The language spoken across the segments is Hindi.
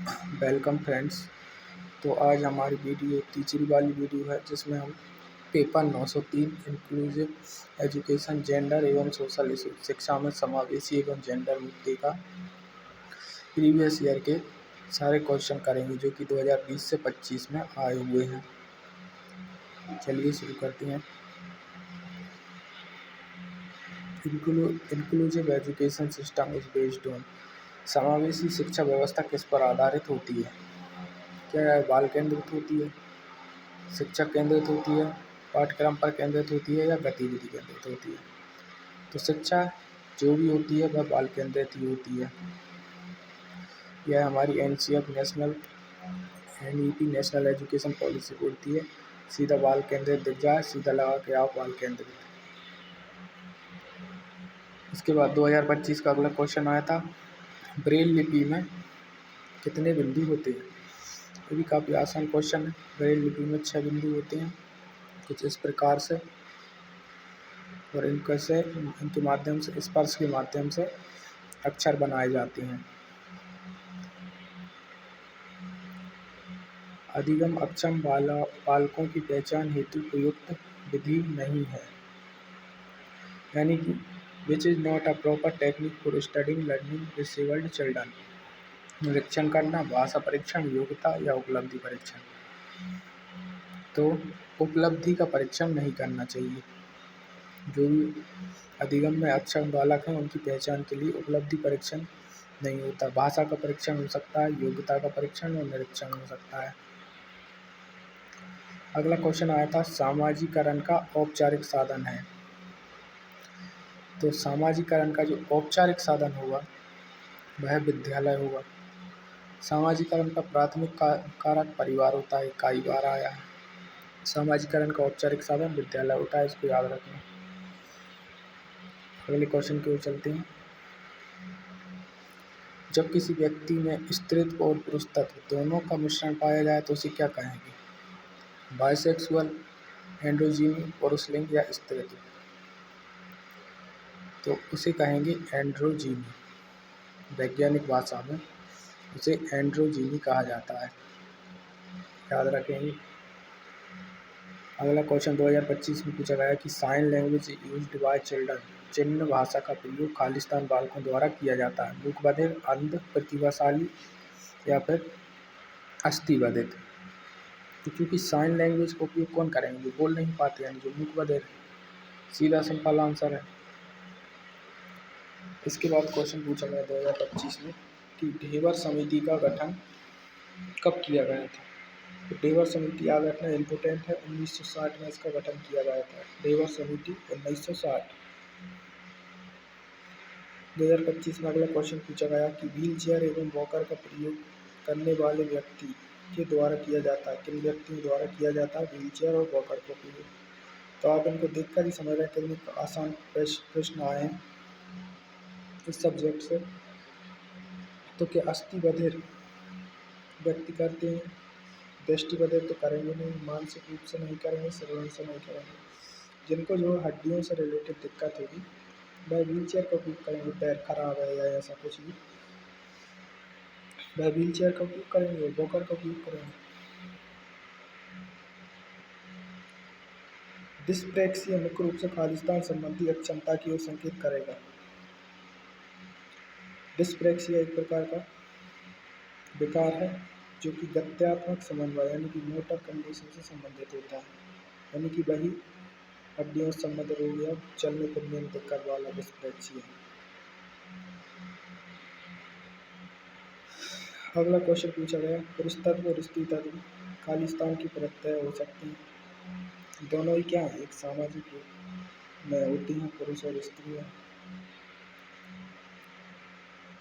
Welcome friends. तो आज हमारी वीडियो एक टीचरी वाली वीडियो है जिसमें हम पेपर 903 इंक्लूसिव एजुकेशन जेंडर एवं सोशल इशू शिक्षा में समावेशी एवं जेंडर मुद्दे का प्रीवियस ईयर के सारे क्वेश्चन करेंगे जो कि 2020 से 25 में आए हुए हैं। चलिए शुरू करते हैं। Inclusive education system is based on समावेशी शिक्षा व्यवस्था किस पर आधारित होती है? क्या यह बाल केंद्रित होती है, शिक्षक केंद्रित होती है, पाठ्यक्रम पर केंद्रित होती है या गतिविधि केंद्रित होती है? तो शिक्षा जो भी होती है वह बाल केंद्रित ही होती है। यह हमारी NCF national NEP national education policy बोलती है सीधा बाल केंद्रित दिख जाए, सीधा लगा के आओ बाल केंद्रित। इसके बाद 2025 का अगला क्वेश्चन आया था, ब्रेल लिपि में कितने बिंदु होते हैं? ये भी काफ़ी आसान क्वेश्चन है। ब्रेल लिपि में 6 बिंदु होते हैं कुछ इस प्रकार से, और इनके माध्यम से स्पर्श के माध्यम से अक्षर बनाए जाते हैं। अधिगम अक्षम बालकों की पहचान हेतु उपयुक्त विधि नहीं है, यानी कि which is not a proper technique for studying learning disabled children. निरीक्षण करना, भाषा परीक्षण, योग्यता या उपलब्धि परीक्षण। तो उपलब्धि का परीक्षण नहीं करना चाहिए। जो भी अधिगम में अक्षम बालक हैं उनकी पहचान के लिए उपलब्धि परीक्षण नहीं होता। भाषा का परीक्षण हो सकता है, योग्यता का परीक्षण और निरीक्षण हो सकता है। अगला क्वेश्चन आया था, सामाजिकरण का औपचारिक साधन है। तो सामाजिकरण का जो औपचारिक साधन होगा वह विद्यालय होगा। सामाजिकरण का प्राथमिक कारक परिवार होता है, कई बार आया है। सामाजिकरण का औपचारिक साधन विद्यालय होता है, इसको याद रखना। अगले क्वेश्चन की ओर चलते हैं। जब किसी व्यक्ति में स्त्रीत्व और पुरुषत्व दोनों का मिश्रण पाया जाए तो उसे क्या कहेंगे? बाइसेक्सुअल, एंड्रोजीनी, पुरुष लिंग या स्त्रीत्व? तो उसे कहेंगे एंड्रोजीनी। वैज्ञानिक भाषा में उसे एंड्रोजीनी कहा जाता है, याद रखेंगे। अगला क्वेश्चन 2025 में पूछा गया कि sign language used by children, चिन्ह भाषा का प्रयोग खालिस्तान बालकों द्वारा किया जाता है। मूक बधिर, अंध, प्रतिभाशाली या फिर अस्थिबधिर? तो क्योंकि साइन लैंग्वेज का उपयोग कौन करेंगे? जो बोल नहीं पाते, यानी जो मूक बधिर। सीधा सिंपल आंसर है। इसके बाद क्वेश्चन पूछा गया 2025 में कि ढेबर समिति का गठन कब किया गया था? तो ढेबर समिति याद रखना इम्पोर्टेंट है। 1960 में इसका गठन किया गया था। ढेबर समिति 1960। 2025 में अगला क्वेश्चन पूछा गया कि व्हील चेयर एवं वॉकर का प्रयोग करने वाले व्यक्ति के द्वारा किया जाता है। किन व्यक्तियों द्वारा किया जाता है व्हील चेयर और वॉकर का प्रयोग? तो आप इनको देखकर ही समझ रहे हैं कितने आसान प्रश्न आए हैं इस सब्जेक्ट से। तो क्या अस्थिबधिर व्यक्ति करते हैं? दृष्टिबधिर तो करेंगे नहीं, मानसिक रूप से नहीं करेंगे, श्रवण से नहीं करेंगे। जिनको जो हड्डियों से रिलेटेड दिक्कत होगी वह व्हील चेयर का उपयोग करेंगे। पैर खराब है या ऐसा कुछ भी, वह व्हील चेयर का उपयोग करेंगे, वॉकर का उपयोग करेंगे। डिस्प्रेक्सिया मुख्य रूप से खालिस्तान संबंधी अक्षमता की ओर संकेत करेगा। डिस्प्रेक्सिया एक प्रकार का विकार है जो कि गत्यात्मक समन्वय यानी कि मोटर कंडीशन से संबंधित होता है, यानी कि वही हड्डियों से संबंधित हो गया, चलने फिरने में दिक्कत वाला डिस्प्रेक्सिया। अगला क्वेश्चन पूछा गया, पुरुषत्व और स्त्रीत्व खालिस्तान की प्रत्यय हो सकते हैं। दोनों ही क्या है? एक सामाजिक रूप में होती हैं पुरुष और स्त्रियाँ।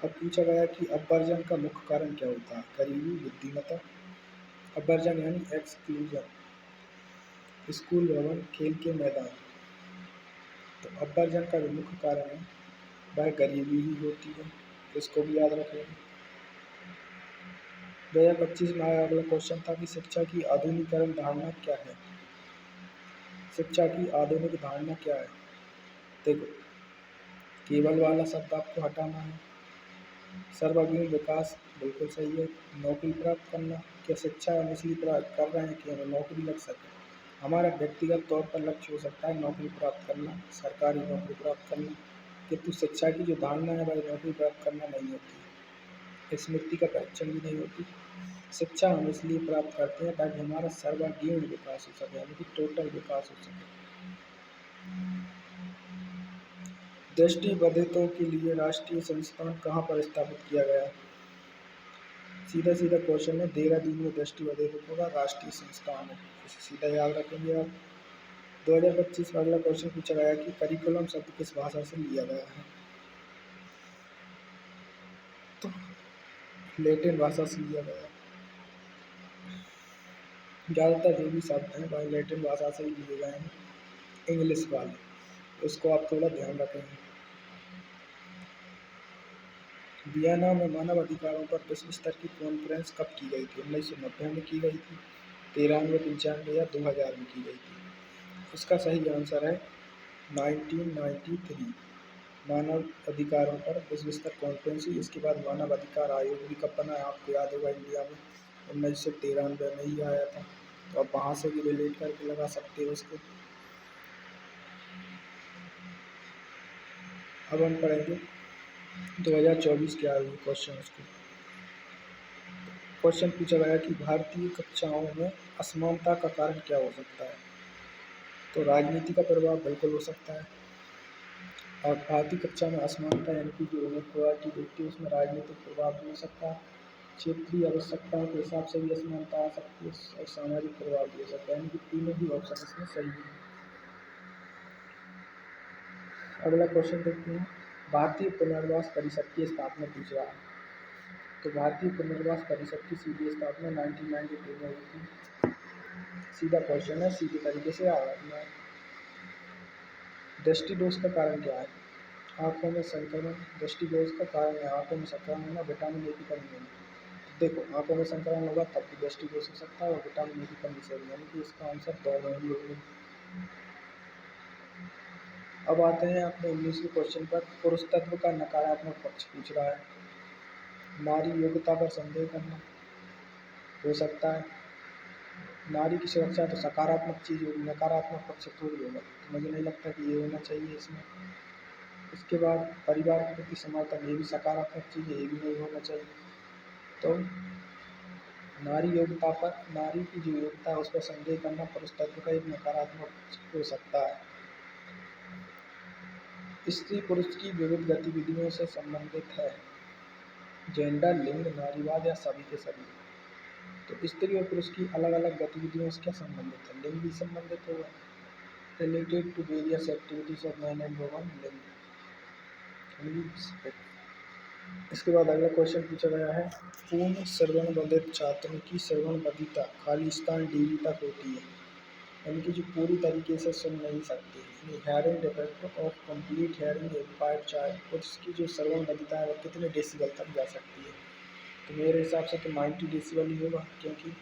अब पूछा गया कि अपवर्जन का मुख्य कारण क्या होता है? गरीबी, बुद्धिमत्ता। अपवर्जन यानी एक्सक्लूजन। स्कूल भवन, खेल के मैदान। तो अपवर्जन का जो मुख्य कारण है वह गरीबी ही होती है, इसको भी याद रखेंगे। 2025 में आया अगला क्वेश्चन था कि शिक्षा की आधुनिकीकरण धारणा क्या है? शिक्षा की आधुनिक धारणा क्या है? देखो, केवल वाला शब्द आपको हटाना है। सर्वांगीण विकास बिल्कुल सही है। नौकरी प्राप्त करना, क्या शिक्षा हम इसलिए प्राप्त कर रहे हैं कि हमें नौकरी लग सके। हमारा व्यक्तिगत तौर पर लक्ष्य हो सकता है नौकरी प्राप्त करना, सरकारी नौकरी प्राप्त करना, किंतु शिक्षा की जो धारणा है वह नौकरी प्राप्त करना नहीं होती, स्मृति का परीक्षण भी नहीं होती। शिक्षा हम इसलिए प्राप्त करते हैं ताकि हमारा सर्वांगीण विकास हो सके, यानी कि टोटल विकास हो सके। दृष्टिबाधितों के लिए राष्ट्रीय संस्थान कहाँ पर स्थापित किया गया है? सीधा सीधा क्वेश्चन है, देहरादून में दृष्टिबाधितों का राष्ट्रीय संस्थान है, इसे सीधा याद रखेंगे आप। 2025 में अगला क्वेश्चन पूछा गया कि करिकुलम शब्द किस भाषा से लिया गया है? तो लैटिन भाषा से लिया गया है। ज़्यादातर जो भी शब्द हैं वह लैटिन भाषा से ही लिए गए हैं, इंग्लिश वाले, उसको आप थोड़ा ध्यान रखेंगे। वियना में मानव अधिकारों पर विश्व स्तर की कॉन्फ्रेंस कब की गई थी? 1990 में की गई थी, 93, 95 या 2000 में की गई थी? इसका सही आंसर है 1993। मानव अधिकारों पर विश्व स्तर कॉन्फ्रेंस हुई। इसके बाद मानव अधिकार आयोग भी कब बना है आपको याद होगा, इंडिया में 1993 में ही आया था, तो आप वहाँ से भी रिलेट करके लगा सकते हो उसको। अब हम पढ़ेंगे 2024 के आए हुए क्वेश्चन को। क्वेश्चन पूछा गया कि भारतीय कक्षाओं में असमानता का कारण क्या हो सकता है? तो राजनीति का प्रभाव बिल्कुल हो सकता है, और भारतीय कक्षा में असमानता यानी कि जो इनइक्वालिटी देखती है उसमें राजनीतिक प्रभाव भी हो सकता है, क्षेत्रीय आवश्यकताओं के हिसाब से भी असमानता आ सकती है, और सामाजिक प्रभाव भी हो सकता है, यानी कि तीनों भी ऑप्शन इसमें सही है। अगला क्वेश्चन देखते हैं, भारतीय पुनर्वास परिषद की स्थापना पूछ रहा है। तो भारतीय पुनर्वास परिषद की सीधी स्थापना 1992 में हुई थी। सीधा क्वेश्चन है, सीधे तरीके से याद रखना है। दृष्टि दोष का कारण क्या है? आँखों में संक्रमण। दृष्टि दोष का कारण है आँखों में संक्रमण होना, विटामिन ए की कमी होना। देखो, आँखों में संक्रमण होगा तब भी दृष्टि दोष हो सकता है, और विटामिन ए की कमी से भी, यानी कि इसका आंसर दोनों ही होगा। अब आते हैं अपने 19वें क्वेश्चन पर। पुरुष तत्व का नकारात्मक पक्ष पूछ रहा है। नारी योग्यता पर संदेह करना हो सकता है। नारी की सुरक्षा तो सकारात्मक चीज़ होगी, नकारात्मक पक्ष थोड़ी होगा, तो मुझे नहीं लगता कि ये होना चाहिए इसमें। इसके बाद परिवार के प्रति समर्थन, ये भी सकारात्मक चीज़ है, ये भी नहीं होना चाहिए। तो नारी की जो योग्यता है उस पर संदेह करना पुरुष तत्व का एक नकारात्मक हो सकता है। स्त्री पुरुष की विविध गतिविधियों से संबंधित है। जेंडर, लिंग, नारीवाद या सभी के सभी। तो स्त्री और पुरुष की अलग अलग गतिविधियों से क्या संबंधित है? लिंग भी संबंधित होगा। Related to various activities of man and woman, लिंग। इसके बाद अगला क्वेश्चन पूछा गया है, पूर्ण श्रवणबधित छात्रों की श्रवणबद्धिता खाली स्थान डीबी तक होती है, यानी कि जो पूरी तरीके से सुन नहीं सकते, hearing defect of complete hearing impaired child, उसकी जो श्रवणबद्धिता है वो कितने डेसिबल तक जा सकती है? तो मेरे हिसाब से तो 90 डेसिबल ही होगा, क्योंकि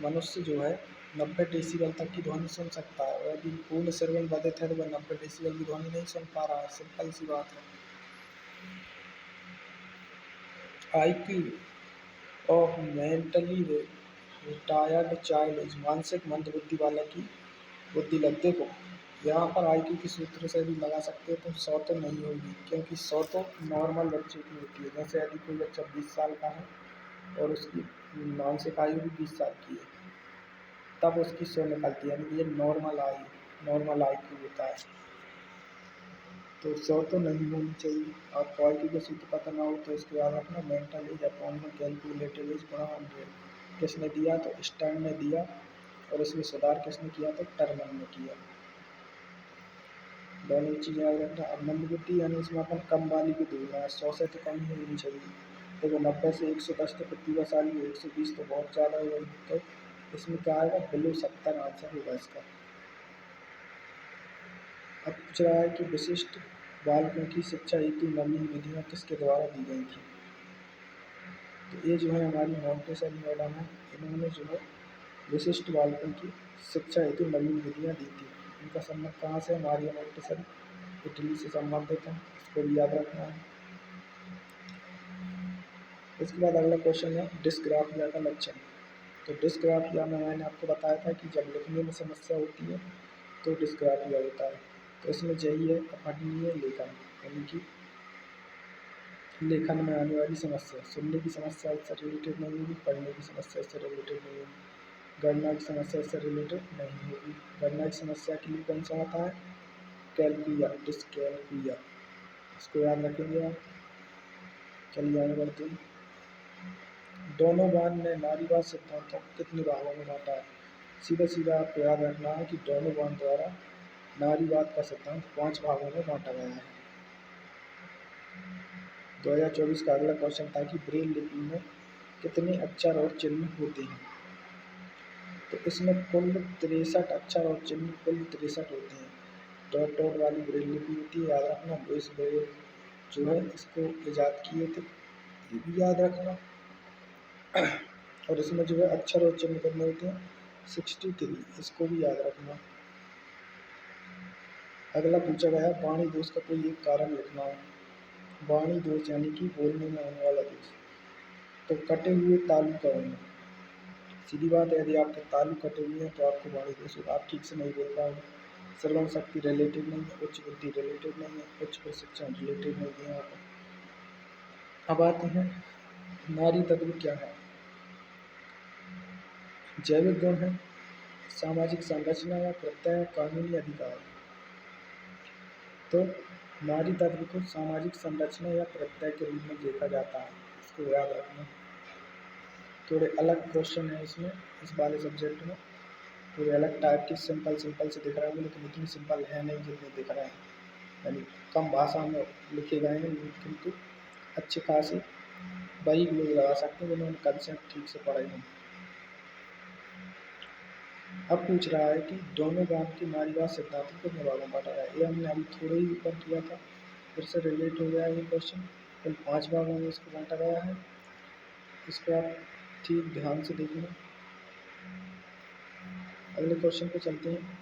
मनुष्य जो है 90 डेसिबल तक की ध्वनि सुन सकता है, और यदि पूर्ण श्रवणबद्धित है तो वह 90 डेसिबल की ध्वनि नहीं सुन पा रहा है, सिंपल सी बात है। IQ of mentally retired child is, मानसिक मंदबुद्धि वाला की बुद्धि लग। देखो, यहाँ पर IQ के सूत्र से भी लगा सकते हो, तो 100 तो नहीं होगी, क्योंकि 100 तो नॉर्मल बच्चे की होती है। जैसे यदि कोई बच्चा 20 साल का है और उसकी मानसिक आयु भी 20 साल की है, तब उसकी 100 निकलती है, यानी कि ये नॉर्मल IQ होता है। तो 100 तो नहीं होनी चाहिए। आपको IQ के सूत्र पता ना हो तो इसको याद रखना, मेंटल एज अपॉन में कैलकुलेटेड एज गुणा 100। किसने दिया? तो स्टर्न ने दिया, और इसमें सुधार किसने किया? तो टर्मन ने किया। दोनों चीज़ें याद रखना। अब मंदबुद्धि यानी इसमें अपन कम वाली को ढूंढना है, 100 से तो कम ही होनी चाहिए। देखो, 90 से 110 तो प्रतिभाशाली, 120 तो बहुत ज़्यादा होगी, तो इसमें क्या आएगा? बिलो 70 आंसर होगा इसका। अब पूछ रहा है कि विशिष्ट बालकों की शिक्षा हेतु नवीन विधियाँ किसके द्वारा दी गई थी? तो ये जो है हमारी मोंटेसरी मैडम है, इन्होंने जो है विशिष्ट बालकों की शिक्षा हेतु नवीन विधियाँ दी थी। इनका संबंध कहाँ से? हमारी मोंटेसरी इटली से संबंधित है, इसको भी याद रखना है। इसके बाद अगला क्वेश्चन है डिस्ग्राफिया का लक्षण। तो डिस्ग्राफिया में मैंने आपको बताया था कि जब लिखने में समस्या होती है तो डिस्ग्राफिया होता है। तो इसमें यही है अपठनीय लेखन, यानी कि लेखन में आने वाली समस्या। सुनने की समस्या इससे रिलेटेड नहीं होगी, पढ़ने की समस्या इससे रिलेटेड नहीं होगी, गणना की समस्या इससे रिलेटेड नहीं होगी। गणना की समस्या के लिए कौन सा आता है? कैलकुलिया, डिस्कैलकुलिया, इसको याद रखेंगे आप। चलिए आगे बढ़ते हैं। डोनोवान ने नारीवाद सिद्धांत को कितने भागों में बांटा है? सीधा सीधा आपको याद रखना है कि डोनोवान द्वारा नारीवाद का सिद्धांत 5 भागों में बांटा गया है। 2024 का अगला क्वेश्चन था कि ब्रेल लिपि में कितने अक्षर और चिन्ह होते हैं? तो इसमें कुल 63 अक्षर और चिन्ह कुल 63 होते हैं। डॉट डॉट वाली ब्रेल लिपि होती है, याद रखना। लुईस ब्रेल जो है इसको ईजाद किए थे, ये भी याद रखना। और इसमें जो है अक्षर और चिन्ह कितने होते हैं? 63, इसको भी याद रखना। अगला पूछा गया वाणी दोष का कोई एक कारण लिखना है। वाणी दोष यानी कि बोलने में आने वाला दोष। तो कटे हुए तालु का होना, सीधी बात है, यदि आपके तालु कटे हुए हैं तो आपको वाणी दोष होगा, आप ठीक से नहीं बोल पाओगे। श्रवण शक्ति रिलेटेड नहीं है, उच्च बुद्धि रिलेटेड नहीं है, उच्च प्रशिक्षण रिलेटेड नहीं है यहाँ पर। अब आते हैं नारी तत्व क्या है? जैविक गुण है, सामाजिक संरचना या प्रत्यय, कानूनी अधिकार। तो नारी तत्व को सामाजिक संरचना या प्रत्यय के रूप में देखा जाता है, इसको याद रखना। थोड़े अलग क्वेश्चन है इसमें, इस वाले सब्जेक्ट में थोड़े अलग टाइप के सिंपल से दिख रहे हैं, लेकिन इतनी सिंपल है नहीं जितने दिख रहे हैं, यानी कम भाषा में लिखे गए हैं, किंतु अच्छे खासे वही लोग लगा सकते हैं जिन्होंने कंसेप्ट ठीक से पढ़े हैं। अब पूछ रहा है कि दोनों गांव के नारीवाद सिद्धांत को कितने भागों में बांटा गया है? ये हमने अभी थोड़े ही ऊपर किया था, फिर से रिलेट हो गया ये क्वेश्चन। कुल 5 भागों में इसको बांटा गया है, इसको आप ठीक ध्यान से देखना। अगले क्वेश्चन पे चलते हैं।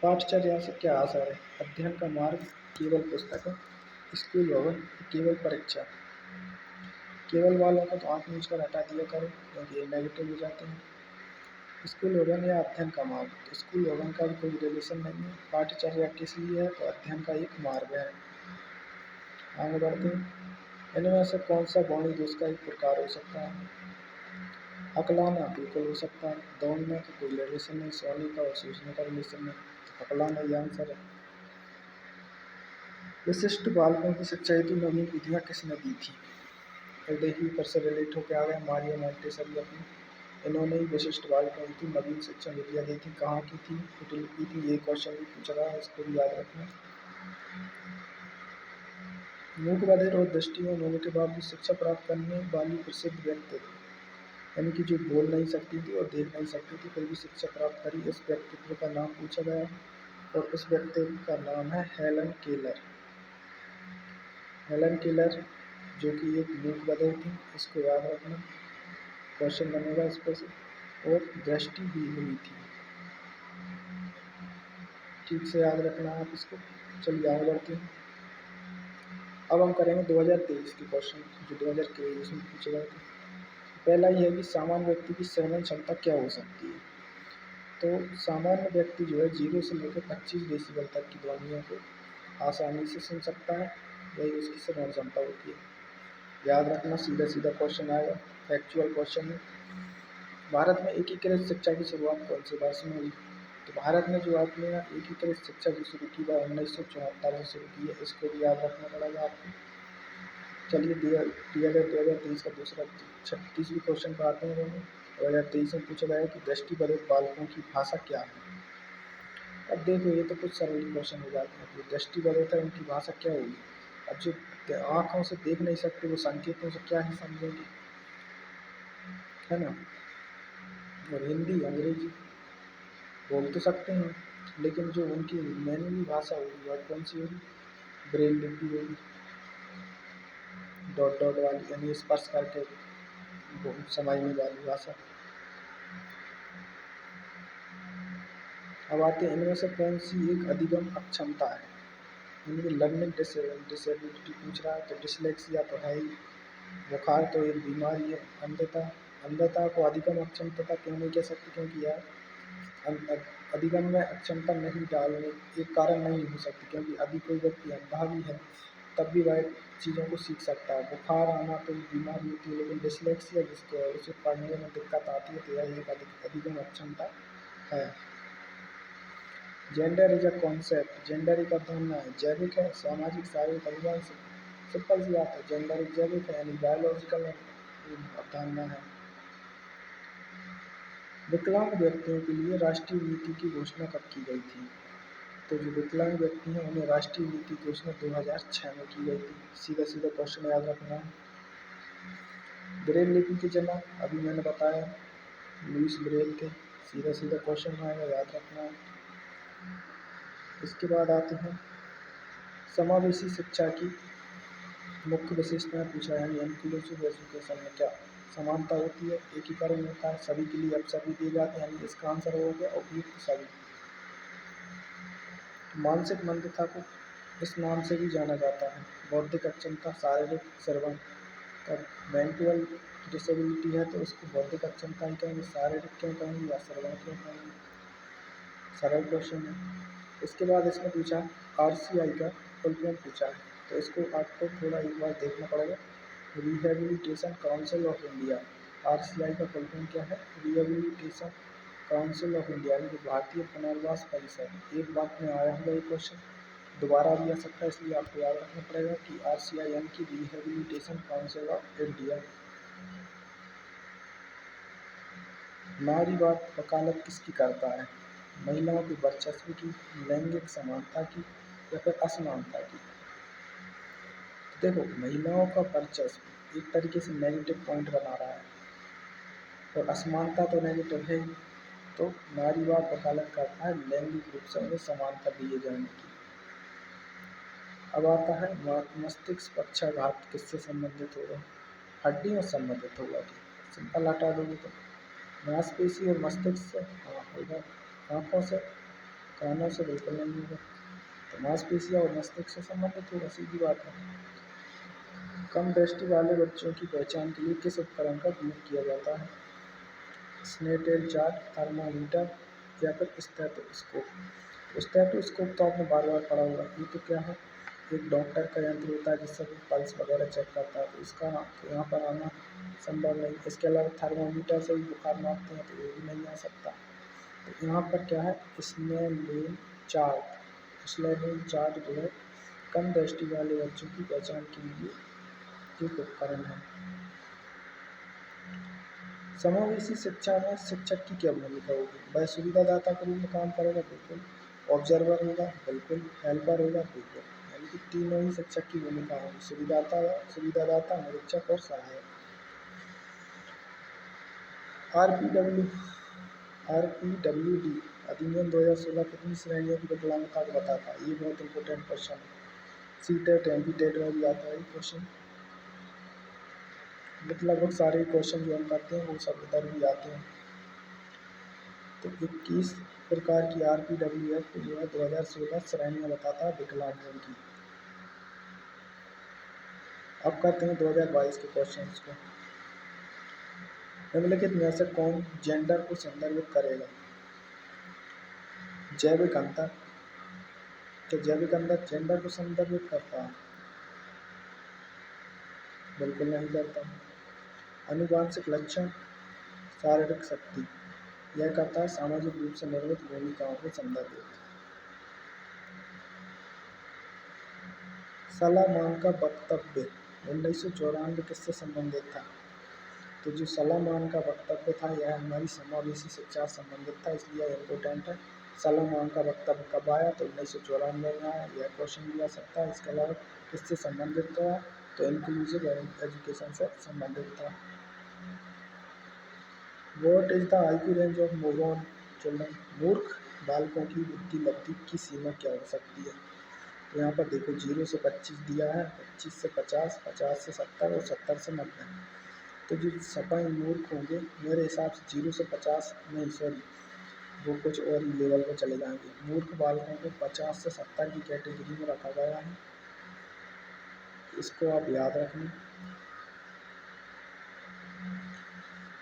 पाठचर्या से क्या आशा है? अध्ययन का मार्ग केवल पुस्तक, स्कूल भवन, केवल परीक्षा। केवल वालों को तो आँख नीच कर हटा दिया करो, क्योंकि ये नेगेटिव हो जाते हैं। स्कूल भवन या अध्ययन का मार्ग, तो स्कूल भवन का भी कोई रिलेशन नहीं है। पाठचर्या किस लिए है? तो अध्ययन का एक मार्ग है। आगे बढ़ते हैं। इनमें से कौन सा वाणी दोष का एक प्रकार हो सकता है? अकलाना बिल्कुल हो सकता है। दौड़ने का कोई रिलेशन नहीं, सोने का और सोचने का रिलेशन नहीं, तो अकलाना ये आंसर है। विशिष्ट बालकों की शिक्षा हेतु नवीन विधियाँ किसने दी थी? और देखिए ऊपर से रिलेट होकर आ गया मारिया मोंटेसरी अपनी, इन्होंने ही विशिष्ट बालकों हेतु नवीन शिक्षा विधियाँ दी थी। कहाँ की थी? इटली की थी। ये क्वेश्चन भी पूछा गया है, इसको भी याद रखना। मूक बधिर और दृष्टिहीन होने के बावजूद शिक्षा प्राप्त करने वाली प्रसिद्ध व्यक्तित्व, यानी कि जो बोल नहीं सकती थी और देख नहीं सकती थी फिर भी शिक्षा प्राप्त करी, इस व्यक्तित्व का नाम पूछा गया और उस व्यक्तित्व का नाम है हेलन केलर। हेलन केलर जो कि एक मूक बधिर थी, इसको याद रखना, क्वेश्चन बनेगा इस पर से। और दृष्टिहीन हुई थी, ठीक से याद रखना आप इसको। चलिए आगे बढ़ते हैं। अब हम करेंगे 2023 के क्वेश्चन जो 2023 में पूछे गए थे। पहला ये है कि सामान्य व्यक्ति की श्रवण क्षमता क्या हो सकती है? तो सामान्य व्यक्ति जो है 0 से लेकर 25 डेसिबल तक की ध्वनियों को आसानी से सुन सकता है, यही उसकी श्रवण क्षमता होती है। याद रखना, सीधा सीधा क्वेश्चन आएगा, फैक्चुअल क्वेश्चन है। भारत में एकीकृत शिक्षा की शुरुआत कौन से वर्ष में हुई? तो भारत में जो आपने एकीकृत शिक्षा जो शुरू की वह 1974 से शुरू की है, इसको भी याद रखना पड़ेगा आपको। चलिए 2023 का दूसरा 36वीं क्वेश्चन पर आते हैं। 2023 में पूछा गया है कि दृष्टिबाधित बालकों की भाषा क्या है? अब देखो ये तो कुछ सरल क्वेश्चन हो जाते हैं। जो दृष्टिबाधित है उनकी भाषा क्या होगी? अब जो आँखों से देख नहीं सकते वो संकेतों से क्या ही समझेंगे, है ना। और हिंदी अंग्रेजी बोल तो सकते हैं, लेकिन जो उनकी मैनुअली भाषा होगी वह कौन सी होगी? ब्रेल लिपि होगी, डॉट डॉट वाली, यानी स्पर्श करके समझने वाली भाषा। अब आते हैं इनमें से कौन सी एक अधिगम अक्षमता है? यानी कि लर्निंग डिसेबिलिटी पूछ रहा है, तो डिसलेक्सिया तो है ही, बुखार तो एक बीमारी है। अंधता, अंधता को अधिगम अक्षमता क्यों नहीं कह सकते, क्योंकि यह अधिगम में अक्षमता नहीं डालने एक कारण नहीं हो सकती, क्योंकि यदि कोई व्यक्ति अंधा भी है तब भी वह चीज़ों को सीख सकता है। बुखार आना तो एक बीमारी होती है, लेकिन डिसलेक्सिया जिसको है उसे पढ़ने में दिक्कत आती है, तो यह एक अधिगम अक्षमता है। Gender is a concept, gender एक अवधारणा है, जैविक है, सामाजिक, शारीरिक, अनुवांशिक। सिंपल सी बात है, जेंडर एक जैविक है यानी बायोलॉजिकल अवधारणा है। विकलांग व्यक्तियों के लिए राष्ट्रीय नीति की घोषणा कब की गई थी? तो जो विकलांग व्यक्ति हैं उन्हें राष्ट्रीय नीति की घोषणा 2006 में की गई थी। सीधा सीधा क्वेश्चन याद रखना है। ब्रेल लिपि के जनक अभी मैंने बताया लुईस ब्रेल थे। सीधा सीधा क्वेश्चन आएगा, याद रखना है। इसके बाद आते हैं समावेशी शिक्षा की मुख्य विशेषताएं पूछा, यानी इंक्लूसिव एजुकेशन में क्या समानता होती है, एकीकरण होता है, सभी के लिए अवसर भी दिए जाते हैं, यानी इसका आंसर हो गया उपयुक्त सभी। मानसिक मंदता को इस नाम से भी जाना जाता है। बौद्धिक अक्षमता, शारीरिक श्रवण का मेंटल डिसेबिलिटी है तो उसको बौद्धिक अक्षमता ही कहेंगे, शारीरिक क्यों कहेंगे या श्रवण क्यों कहेंगे। सरल क्वेश्चन है। इसके बाद इसमें पूछा RCI का फुल फॉर्म पूछा है, तो इसको आपको थोड़ा एक बार देखना पड़ेगा। Rehabilitation council of India, RCI का फुल फॉर्म क्या है? रिहेबिलिटेशन काउंसिल ऑफ इंडिया, यानी भारतीय पुनर्वास परिषद। एक बात में आया होगा ये क्वेश्चन, दोबारा भी आ सकता है, इसलिए आपको याद रखना पड़ेगा कि RCI यानी कि रिहेबिलिटेशन काउंसिल ऑफ इंडिया। नारीवाद वकालत किसकी करता है? महिलाओं की वर्चस्व की, लैंगिक समानता की या फिर असमानता की। देखो, महिलाओं का वर्चस्व एक तरीके से नेगेटिव पॉइंट बना रहा है और असमानता तो नेगेटिव है ही, तो नारीवाद वकालत करता है लैंगिक रूप से उन्हें समानता दिए जाने की। अब आता है मस्तिष्क पक्षाघात किससे संबंधित होगा? हड्डियों से संबंधित होगा। सिंपल हटा दोगे तो मांसपेशी और मस्तिष्क से, हाँ होगा। आँखों से, कानों से बिल्कुल नहीं होगा, तो मांसपेशियाँ और मस्तिष्क से संबंधित होगा, सीधी बात है। कम दृष्टि वाले बच्चों की पहचान के लिए किस उपकरण का उपयोग किया जाता है? स्नेटेल चार्ट, थर्मामीटर या फिर स्टेथोस्कोप। स्टेथोस्कोप तो आपने बार बार पढ़ा होगा। ये तो क्या है, एक डॉक्टर का यंत्र होता है जिससे वो पल्स वगैरह चेक करता है, तो इसका यहाँ पर आना संभव नहीं। इसके अलावा थर्मामीटर से ही बुखार मापते हैं, तो ये भी नहीं आ सकता। तो यहाँ पर क्या है, स्नेल चार्ट। स्नेल चार्ट जो है कम दृष्टि वाले बच्चों की पहचान के लिए एक उपकरण है। समावेशी शिक्षा में शिक्षक की क्या भूमिका होगी? वह सुविधादाता के रूप में काम करेगा, बिल्कुल। ऑब्जर्वर होगा, बिल्कुल। हेल्पर होगा, बिल्कुल। यानी कि तीनों ही शिक्षक की भूमिका होगी, सुविधादाता, निरीक्षक और सहायक। RPWD अधिनियम 2016 कितनी श्रेणियों की विकलांगता को बताता है? ये बहुत इंपॉर्टेंट क्वेश्चन है। सीटेट एमपीटेट में भी आता है ये क्वेश्चन। लगभग सारे क्वेश्चन जो हम करते हैं वो सब इधर भी आते हैं। तो 21 प्रकार की RPWF जो है 2016 श्रेणियाँ बताता है विकलांगों की। अब करते हैं 2022 के क्वेश्चंस को। निम्नलिखित में से कौन जेंडर को संदर्भित करेगा? जैविक अंतर, तो जैविक अंतर जेंडर को संदर्भित करता है? बिल्कुल नहीं करता। अनुवांशिक लक्षण, शारीरिक शक्ति, यह करता है सामाजिक रूप से निर्मित भूमिकाओं को संदर्भित। सलामान का वक्तव्य 1994 किससे संबंधित था? तो जो सलामान का वक्तव्य था यह हमारी समावेशी शिक्षा से संबंधित था, इसलिए इम्पोर्टेंट है। सलामान का वक्तव्य कब आया? तो 1994 में आया। यह क्वेश्चन भी आ सकता है। इसके अलावा किससे संबंधित था? तो इंक्लूसिव एजुकेशन से संबंधित था। What is the IQ range of moron children? मूर्ख बालकों की बुद्धि लब्धि की सीमा क्या हो सकती है? तो यहाँ पर देखो 0 से 25 दिया है, 25 से 50, 50 से 70 और 70 से 90। तो जो सफाई मूर्ख होंगे मेरे हिसाब से 0 से 50 नहीं, सॉरी, वो कुछ और ही लेवल पर चले जाएंगे। मूर्ख बालकों को 50 से 70 की कैटेगरी में रखा गया है, इसको आप याद रखें।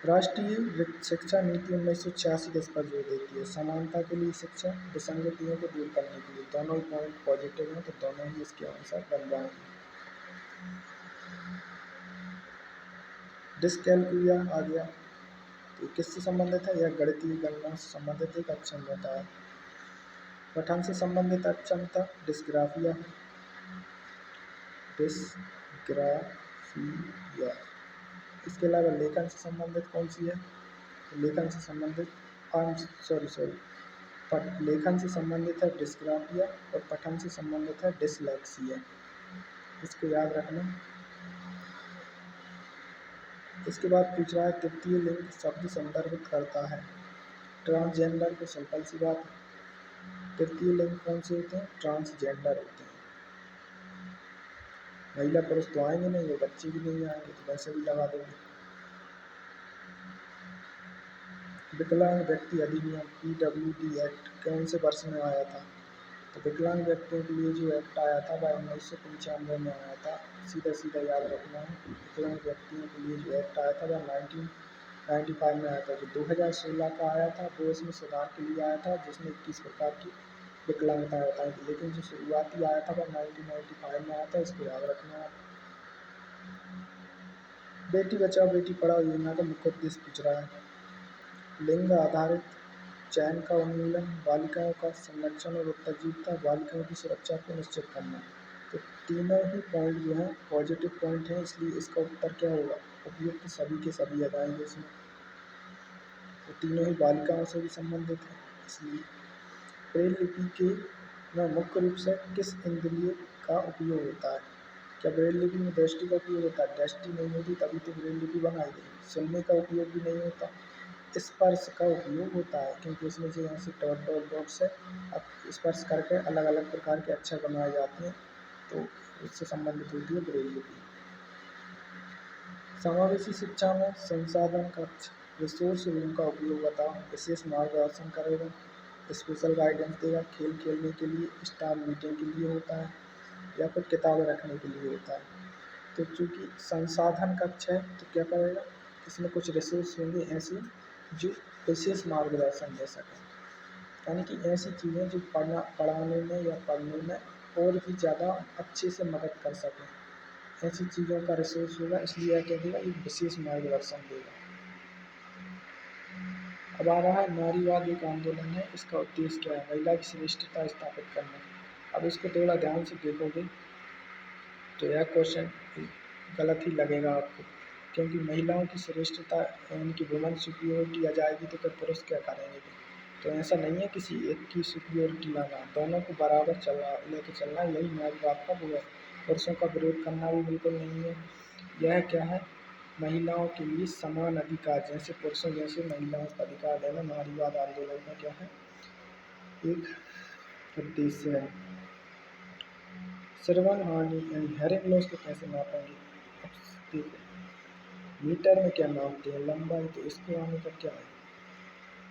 राष्ट्रीय शिक्षा नीति 1986 किस पर जोर देती है? समानता के लिए शिक्षा, विसंगतियों को दूर करने के लिए। दोनों ही पॉइंट पॉजिटिव हैं, तो दोनों ही इसके आंसर बन जाएंगे। डिस्कैलकुलिया आ गया, तो किससे संबंधित है? यह गणितीय गणना से संबंधित एक अक्षमता है। पठन से संबंधित अक्षमता डिस्ग्राफिया है। डिस्ग्राफिया। इसके अलावा लेखन से संबंधित कौन सी है? लेखन से संबंधित लेखन से संबंधित है डिस्ग्राफिया और पठन से संबंधित है डिसलेक्सिया। इसको याद रखना। इसके बाद पूछ रहा है तृतीय लिंग शब्द संदर्भित करता है ट्रांसजेंडर को। सिंपल सी बात है, तृतीय लिंग कौन से होते हैं? ट्रांसजेंडर होते हैं। महिला पुरुष तो आएंगे नहीं, वो बच्चे भी नहीं आएंगे, तो वैसे भी लगा देंगे। विकलांग व्यक्ति अधिनियम PWD एक्ट कौन से वर्ष में आया था? तो विकलांग व्यक्तियों के लिए जो एक्ट आया था वह 1995 में आया था। सीधा सीधा याद रखना है। विकलांग व्यक्तियों के लिए जो एक्ट आया था वह 1995 में आया था। जो 2016 का आया था वो इसमें सुधार के लिए आया था, जिसमें 21 प्रकार की विकलांगताएं बताई थी, लेकिन जो शुरुआती आया था वह 1995 में आया था। इसको याद रखना है। बेटी बचाओ बेटी पढ़ाओ योजना का मुख्य उद्देश्य पूछ रहा है। लिंग आधारित चयन का उन्मूलन, बालिकाओं का संरक्षण और उत्तरजीविता, बालिकाओं की सुरक्षा को निश्चित करना। तो तीनों ही पॉइंट जो हैं पॉजिटिव पॉइंट हैं, इसलिए इसका उत्तर क्या होगा? उपयुक्त सभी के सभी आ जाएंगे इसमें। तो तीनों ही बालिकाओं से भी संबंधित है। इसलिए ब्रेल लिपि के में मुख्य रूप से किस इंद्रिय का उपयोग होता है? क्या ब्रेल लिपि में दृष्टि का उपयोग होता है? दृष्टि नहीं होती तभी तो ब्रेल लिपि बनाई गई। सुनने का उपयोग भी नहीं होता। स्पर्श का उपयोग होता है, क्योंकि इसमें जो यहाँ से डॉट डॉट डॉट से अब स्पर्श करके अलग अलग प्रकार के अक्षर बनाए जाते हैं, तो उससे संबंधित होती है ब्रेल लिपि। समावेशी शिक्षा में संसाधन कक्ष रिसोर्स रूम का उपयोग बताओ। विशेष मार्गदर्शन करेगा, स्पेशल गाइडेंस देगा, खेल खेलने के लिए, स्टाफ मीटिंग के लिए होता है, या फिर किताबें रखने के लिए होता है। तो चूँकि संसाधन कक्ष है तो क्या करेगा? इसमें कुछ रिसोर्स होंगे ऐसे जो विशेष मार्गदर्शन दे सकें, यानी कि ऐसी चीज़ें जो पढ़ाने में या पढ़ने में और भी ज़्यादा अच्छे से मदद कर सकें, ऐसी चीज़ों का रिसोर्स होगा। इसलिए यह क्या देगा? एक विशेष मार्गदर्शन देगा। अब आ रहा है नारीवाद एक आंदोलन है, इसका उद्देश्य क्या है? महिला की श्रेष्ठता स्थापित करना। अब इसको थोड़ा ध्यान से देखोगे तो यह क्वेश्चन गलत ही लगेगा आपको, क्योंकि महिलाओं की श्रेष्ठता यानी कि वुमेन सुपीरियोरिटी आ जाएगी तो फिर पुरुष क्या करेंगे? तो ऐसा नहीं है किसी एक की सुपीरियोरिटी लाना, दोनों को बराबर लेके चलना, यही नारीवाद का वो है। पुरुषों का विरोध करना भी बिल्कुल नहीं है। यह क्या है? महिलाओं के लिए समान अधिकार, जैसे पुरुषों जैसे महिलाओं का अधिकार देना नारीवाद आंदोलन का क्या है? एक उद्देश्य है। श्रवण हानि यानी हेयरिंग लॉस को कैसे नापेंगे? अब देखो, मीटर में क्या नापते हैं? लंबाई। तो इसको आने का क्या है?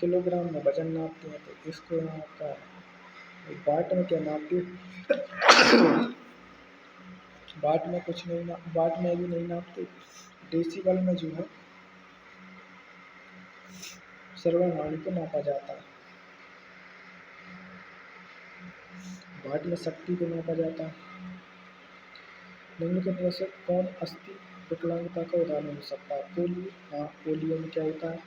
किलोग्राम में वजन नापते हैं, तो इसको यहाँ का है। वाट में क्या नापते हैं? वाट में कुछ नहीं वाट में भी नहीं नापते। डेसिबल में जो है श्रवण हानि को नापा जाता है। वाट में शक्ति को नापा जाता है। निम्नलिखित में से कौन अस्थि विकलांगता का उदाहरण हो सकता है? पोलियो। हाँ, पोलियो में क्या होता है?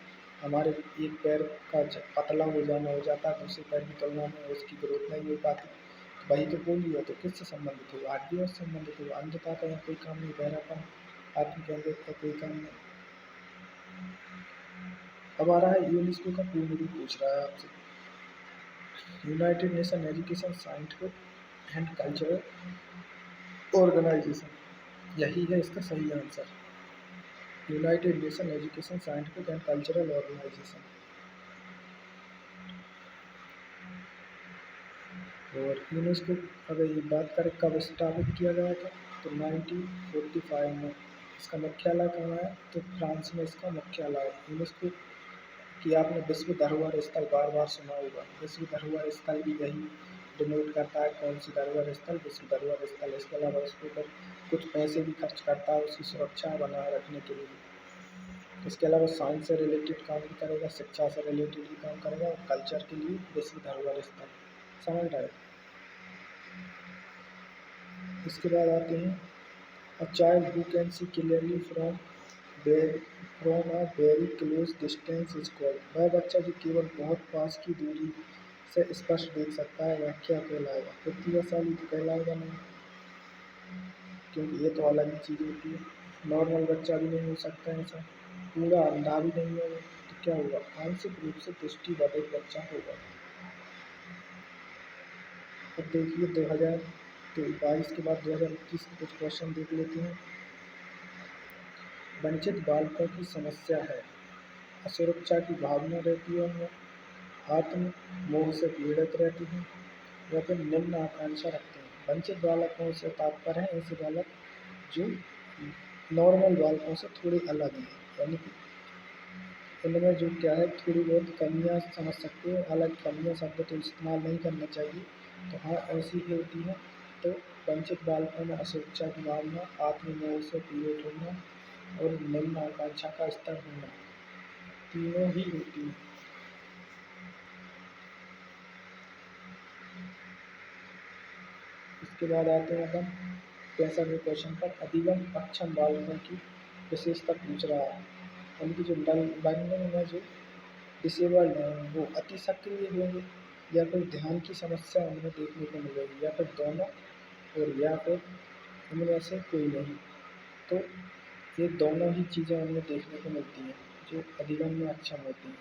हमारे एक पैर का पतला हो जाता है, दूसरे पैर की तुलना में उसकी ग्रोथ नहीं हो पाती, वही तो पोलियो है। तो किससे संबंधित होगा? हड्डियों से संबंधित होगा। अंधता का यहाँ कोई काम नहीं, बहरापन, आत्मकेंद्रित का कोई काम नहीं। अब आ रहा है यूनेस्को का पूर्ण रूप पूछ रहा है आपसे। United Nation Education Scientific and Cultural Organisation, यही है इसका सही answer. United Nation Education Scientific and Cultural Organisation. और यूनेस्को अगर ये बात करें कब स्थापित किया गया था, तो 1945 में। इसका मुख्यालय कहाँ है? तो फ्रांस में इसका मुख्यालय है। यूनेस्को कि आपने विश्व धरोहर स्थल बार बार सुना होगा। विश्व धरोहर स्थल भी यही डिनोट करता है कौन सी धरोहर स्थल? विश्व धरोहर स्थल। इसके अलावा उसके ऊपर कुछ पैसे भी खर्च करता है उसकी सुरक्षा बनाए रखने के लिए। इसके अलावा साइंस से रिलेटेड काम भी करेगा, शिक्षा से रिलेटेड भी काम करेगा और कल्चर के लिए विश्व धरोहर स्थल। समझ रहे हो? इसके बाद आते हैं a child who can see clearly from a very close distance is called. वह बच्चा जो केवल बहुत पास की दूरी से स्पष्ट देख सकता है वह क्या कहलाएगा? प्रतिभाशाली तो कहलाएगा नहीं, क्योंकि ये तो अलग ही चीज़ होती है। नॉर्मल बच्चा भी नहीं हो सकता है ऐसा, पूरा अंधा भी नहीं है वो, तो क्या होगा? आंशिक रूप से दृष्टिबाधित बच्चा होगा। अब देखिए 2022 के बाद 2021 के कुछ क्वेश्चन देख लेते हैं। वंचित बालकों की समस्या है, असुरक्षा की भावना रहती है उनमें, आत्म मोह से पीड़ित रहती हैं या फिर निम्न आकांक्षा रखते हैं। वंचित बालकों से तात्पर्य है ऐसे बालक जो नॉर्मल बालकों से थोड़े अलग हैं, यानी कि इनमें जो क्या है थोड़ी बहुत कमियां समझ सकते हो, हालांकि कमियां शब्द तो इस्तेमाल नहीं करना चाहिए, तो हाँ ऐसी ही होती है। तो वंचित बालकों में असुरक्षा की भावना, आत्ममोह से पीड़ित होना और निम्न आकांक्षा का स्तर होना, तीनों ही होती है। इसके बाद आते हैं अपन 65वें क्वेश्चन पर। अधिगम अक्षम बालकों की विशेषता पूछ रहा है, उनकी जो लर्निंग में जो डिसेबल्ड हैं वो अति सक्रिय होंगे या फिर ध्यान की समस्या उनमें देखने को मिलेगी, या फिर दोनों, और या फिर इनमें से कोई नहीं। तो ये दोनों ही चीज़ें उनमें देखने को मिलती हैं जो अधिगम में अक्षम होती हैं।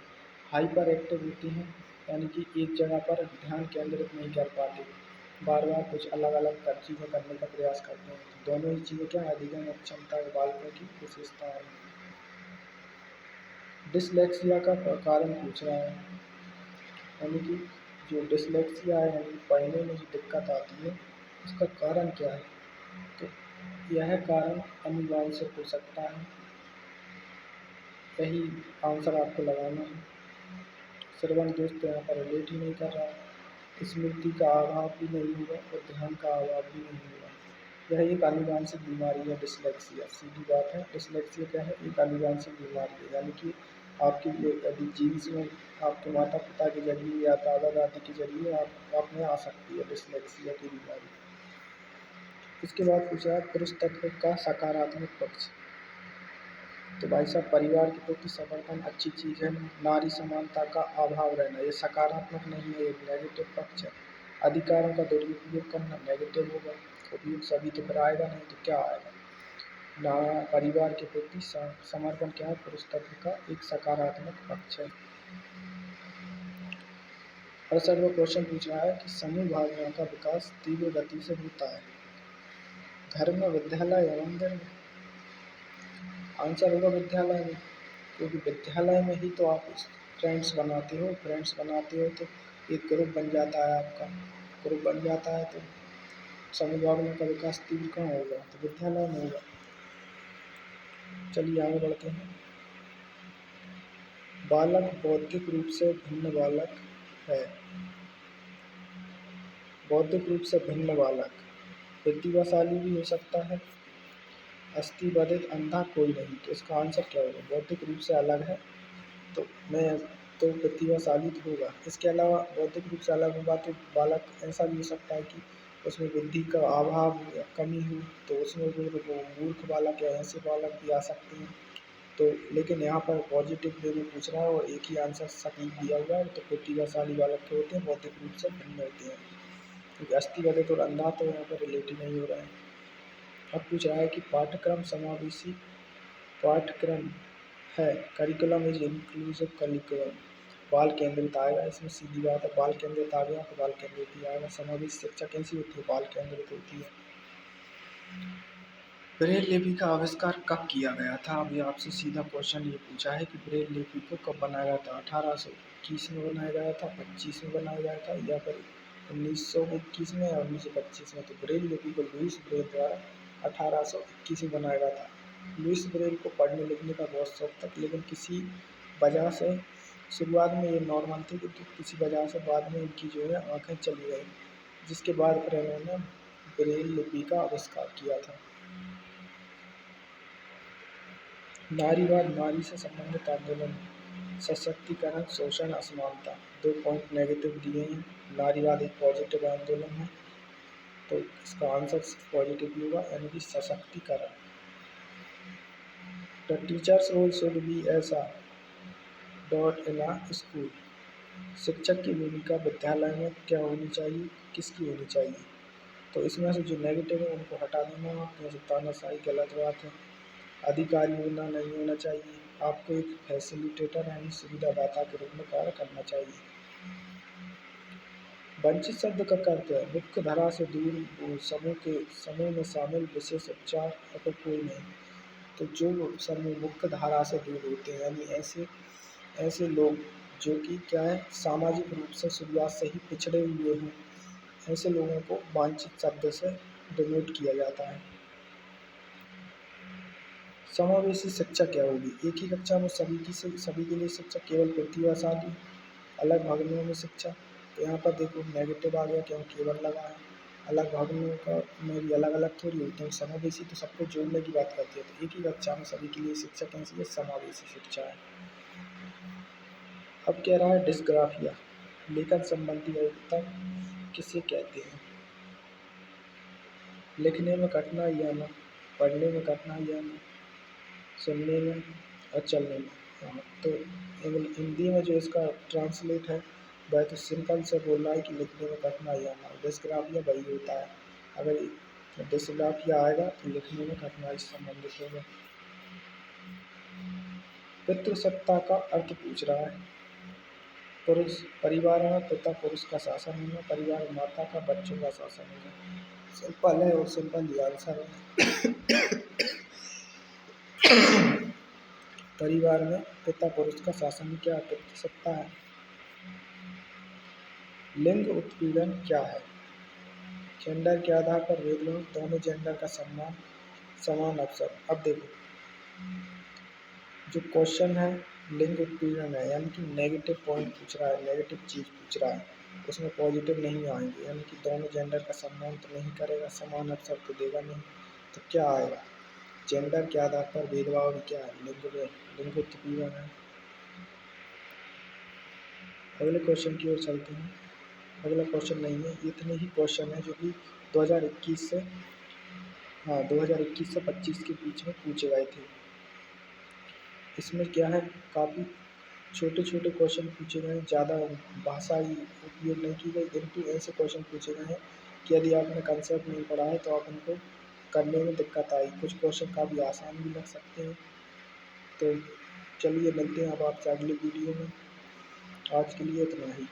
हाइपर एक्टिव होती हैं, यानी कि एक जगह पर ध्यान केंद्रित नहीं कर पाते, बार बार कुछ अलग अलग चीज़ें करने का प्रयास करते हैं। तो दोनों ही चीज़ें क्या अधिगम अक्षमता बालकों की विशेषता है। डिसलेक्सिया का कारण पूछ रहा है, यानी कि जो डिसलेक्सिया है यानी पढ़ने में जो दिक्कत आती है उसका कारण क्या है? तो यह कारण आनुवंशिक हो सकता है, यही आंसर आपको लगाना है। श्रवण दोष तो यहाँ पर रिलेट ही नहीं कर रहा है, स्मृति का अभाव भी नहीं होगा और ध्यान का अभाव भी नहीं होगा। यह एक आनुवंशिक बीमारी है डिसलेक्सिया, सीधी बात है। डिसलेक्सिया क्या है? एक आनुवंशिक बीमारी है, यानी कि आपकी यदि जीन्स में आपके माता पिता के जरिए या दादा दादी के जरिए आप में आ सकती है डिसलेक्सिया की बीमारी। इसके बाद पूछा है पुरुष तत्व का सकारात्मक पक्ष। तो भाई साहब परिवार के प्रति समर्थन अच्छी चीज़ है, नारी समानता का अभाव रहना ये सकारात्मक नहीं है, ये नेगेटिव पक्ष है। अधिकारों का दुरुपयोग करना नेगेटिव होगा, उपयोग सभी तो फिर आएगा नहीं, तो क्या आएगा? ना परिवार के प्रति समर्पण क्या है? पुरुष तत्व का एक सकारात्मक पक्ष है। 68वां क्वेश्चन पूछ रहा है कि समूह भावना का विकास तीव्र गति से होता है घर में, विद्यालय या मंदिर में? आंसर होगा विद्यालय में, क्योंकि विद्यालय में ही तो आप फ्रेंड्स बनाते हो तो एक ग्रुप बन जाता है आपका, ग्रुप बन जाता है तो समूह भावना का विकास तीव्र कहाँ होगा? तो विद्यालय में होगा। चलिए आगे बढ़ते हैं। बालक बौद्धिक रूप से भिन्न बालक है, बौद्धिक रूप से भिन्न बालक प्रतिभाशाली भी हो सकता है, अस्थिबाधित अंधा कोई नहीं। तो इसका आंसर क्या होगा? बौद्धिक रूप से अलग है तो मैं तो प्रतिभाशाली तो होगा। इसके अलावा बौद्धिक रूप से अलग होगा तो बालक ऐसा भी हो सकता है कि उसमें बुद्धि का अभाव हो या कमी हो, तो उसमें वो मूर्ख बालक या ऐसे बालक भी आ सकते हैं। तो लेकिन यहाँ पर पॉजिटिव वे में पूछ रहा है और एक ही आंसर सटीक दिया हुआ है, तो प्रतिभाशाली बालक के होते हैं बौद्धिक रूप से भिन्न होते हैं, क्योंकि अस्थिबाधित और अंधा तो यहाँ पर रिलेट ही नहीं हो रहा है। अब पूछ रहा है कि पाठ्यक्रम समावेशी पाठ्यक्रम है, करिकुलम इज इंक्लूसिव करिकुलम, बाल केंद्रित आएगा इसमें, सीधी बात है। बाल केंद्रित आ गया तो बाल केंद्रित ही आएगा। समावेशी शिक्षा कैसी होती है? बाल केंद्रित होती है। ब्रेल लिपि का आविष्कार कब किया गया था? अभी आपसे सीधा क्वेश्चन ये पूछा है कि ब्रेल लिपि को कब बनाया गया था? 1821 में बनाया गया था, 25 में बनाया गया था, या फिर 1921 में या 1925 में? तो ब्रेल लिपि को लुईस ब्रेल द्वारा 1821 में बनाया गया था। लुईस ब्रेल को पढ़ने लिखने का बहुत शौक था, लेकिन किसी वजह से शुरुआत में ये नॉर्मल थे, तो किसी वजह से बाद में इनकी जो है आँखें चली गई, जिसके बाद फिर इन्होंने ब्रेल लिपि का आविष्कार किया था। नारीवाद, नारी से संबंधित आंदोलन, सशक्तिकरण, शोषण, असमानता। 2 पॉइंट नेगेटिव दिए हैं। नारीवाद एक पॉजिटिव आंदोलन है, तो इसका आंसर पॉजिटिव ही होगा, यानी कि सशक्तिकरण। The teacher's role should be ऐसा डॉट इन अ स्कूल। शिक्षक की भूमिका विद्यालय में क्या होनी चाहिए, किसकी होनी चाहिए? तो इसमें से जो नेगेटिव है उनको हटा देना है, जैसे तानाशाही गलत बात है। अधिकारी होना नहीं होना चाहिए, आपको एक फैसिलिटेटर यानी सुविधादाता के रूप में कार्य करना चाहिए। वंचित शब्द का अर्थ है मुख्य धारा से दूर, समूह में शामिल विशेष उपचार या फिर कोई नहीं। तो जो समूह मुख्य धारा से दूर होते हैं, यानी ऐसे लोग जो कि क्या है, सामाजिक रूप से शुरुआत से ही पिछड़े हुए हैं, ऐसे लोगों को वांछित शब्द से डिनोट किया जाता है। समावेशी शिक्षा क्या होगी? एक ही कक्षा में सभी के लिए शिक्षा, केवल प्रतिभाशाली, अलग भागों में शिक्षा। तो यहाँ पर देखो नेगेटिव आ गया, क्यों केवल लगा है। अलग भागों का में भी अलग अलग थोड़ी होते हैं। समावेशी तो सबको जोड़ने की बात करती है, तो एक ही कक्षा में सभी के लिए शिक्षा कैसी है? समावेशी शिक्षा है। अब कह रहा है डिस्ग्राफिया, लेखन संबंधी अयोग्यता किसे कहते हैं? लिखने में कठिनाई आना, पढ़ने में कठिनाई आना, सुनने में और चलने में। हाँ, तो हिंदी में जो इसका ट्रांसलेट है वह तो सिंपल से बोल रहा है कि लिखने में कठिनाई आना। डिस्ग्राफिया वही होता है, अगर डिस्ग्राफिया आएगा तो लिखने में कठिनाई से संबंधित होगा। पितृसत्ता का अर्थ पूछ रहा है। पुरुष परिवार में पिता पुरुष का शासन होना, परिवार में माता का बच्चों का शासन होना। सिंपल है और सिंपल ही आंसर है। परिवार में पिता पुरुष का शासन क्या पितृसत्ता है। लिंग उत्पीड़न क्या है? जेंडर के आधार पर भेदभाव, दोनों जेंडर का सम्मान, समान अवसर। अब देखो जो क्वेश्चन है लिंग उत्पीड़न है, यानी कि नेगेटिव पॉइंट पूछ रहा है, नेगेटिव चीज़ पूछ रहा है, उसमें पॉजिटिव नहीं आएंगे, यानी कि दोनों जेंडर का सम्मान तो नहीं करेगा, समान अवसर तो देगा नहीं। तो क्या आएगा? जेंडर के आधार पर भेदभाव भी क्या है? लिंग उत्पीड़न है। अगले क्वेश्चन की ओर चलते हैं। अगला क्वेश्चन नहीं है, इतने ही क्वेश्चन है जो कि 2021 से 25 के बीच में पूछे गए थे। इसमें क्या है, काफ़ी छोटे छोटे क्वेश्चन पूछे गए हैं, ज़्यादा भाषा ही उपयोग नहीं की गई, किंतु ऐसे क्वेश्चन पूछे गए हैं कि यदि आपने कंसेप्ट नहीं पढ़ा है तो आप उनको करने में दिक्कत आई। कुछ क्वेश्चन काफ़ी आसान भी लग सकते हैं। तो चलिए मिलते हैं अब आपसे अगली वीडियो में। आज के लिए इतना ही।